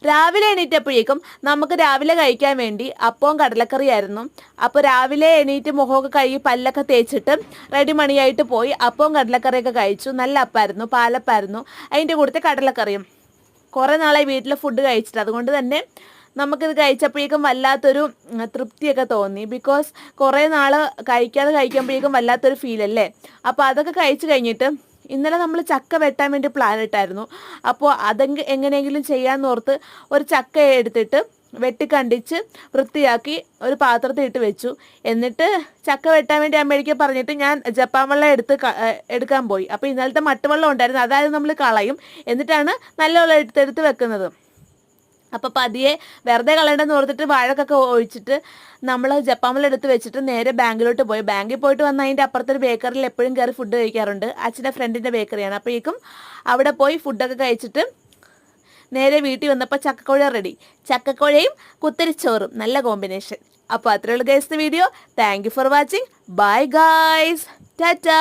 രാവിലെ എണീറ്റപ്പോഴേക്കും നമുക്ക് രാവിലെ കഴിക്കാൻ വേണ്ടി അപ്പവും കടലക്കറിയായിരുന്നു. അപ്പോൾ രാവിലെ എണീറ്റ് മുഖമൊക്കെ കഴുകി പല്ലൊക്കെ തേച്ചിട്ട് റെഡി മണിയായിട്ട് പോയി അപ്പവും കടലക്കറിയൊക്കെ കഴിച്ചു. നല്ല അപ്പായിരുന്നു, പാലപ്പായിരുന്നു, അതിൻ്റെ കൂട്ടത്തിൽ കടലക്കറിയും. കുറേ നാളായി വീട്ടിൽ ഫുഡ് കഴിച്ചിട്ട്, അതുകൊണ്ട് തന്നെ നമുക്കിത് കഴിച്ചപ്പോഴേക്കും വല്ലാത്തൊരു തൃപ്തിയൊക്കെ തോന്നി. ബിക്കോസ് കുറേ നാൾ കഴിക്കുമ്പോഴേക്കും വല്ലാത്തൊരു ഫീലല്ലേ. അപ്പോൾ അതൊക്കെ കഴിച്ച് കഴിഞ്ഞിട്ട് ഇന്നലെ നമ്മൾ ചക്ക വെട്ടാൻ വേണ്ടി പ്ലാൻ ഇട്ടായിരുന്നു. അപ്പോൾ എങ്ങനെയെങ്കിലും ചെയ്യാമെന്ന് ഓർത്ത് ഒരു ചക്ക എടുത്തിട്ട് വെട്ടിക്കണ്ടിച്ച് വൃത്തിയാക്കി ഒരു പാത്രത്തിൽ ഇട്ട് വെച്ചു. എന്നിട്ട് ചക്ക വെട്ടാൻ വേണ്ടി അമ്മയ്ക്ക് പറഞ്ഞിട്ട് ഞാൻ ജപ്പാൻ വെള്ളം എടുക്കാൻ പോയി. അപ്പോൾ ഇന്നലത്തെ മട്ടുവെള്ളം ഉണ്ടായിരുന്നു, അതായത് നമ്മൾ കളയും, എന്നിട്ടാണ് നല്ല വെള്ളം എടുത്തെടുത്ത് വെക്കുന്നത്. അപ്പോൾ പതിയെ വെറുതെ കളയണ്ടെന്ന് ഓർത്തിട്ട് വാഴക്കൊക്കെ ഒഴിച്ചിട്ട് നമ്മൾ ജപ്പാൻ വെള്ളം എടുത്ത് വെച്ചിട്ട് നേരെ ബാങ്കിലോട്ട് പോയി. ബാങ്കിൽ പോയിട്ട് വന്ന് അതിൻ്റെ അപ്പുറത്തൊരു ബേക്കറിയിൽ എപ്പോഴും കയറി ഫുഡ് കഴിക്കാറുണ്ട്. അച്ഛൻ്റെ ഫ്രണ്ടിൻ്റെ ബേക്കറിയാണ്. അപ്പോഴേക്കും അവിടെ പോയി ഫുഡൊക്കെ കഴിച്ചിട്ട് നേരെ വീട്ടിൽ വന്നപ്പോൾ ചക്കക്കോഴ റെഡി. ചക്കക്കോഴയും കുത്തരിച്ചോറും, നല്ല കോമ്പിനേഷൻ. അപ്പോൾ അത്രയുള്ള guys video. Thank you for watching. Bye guys, Tata.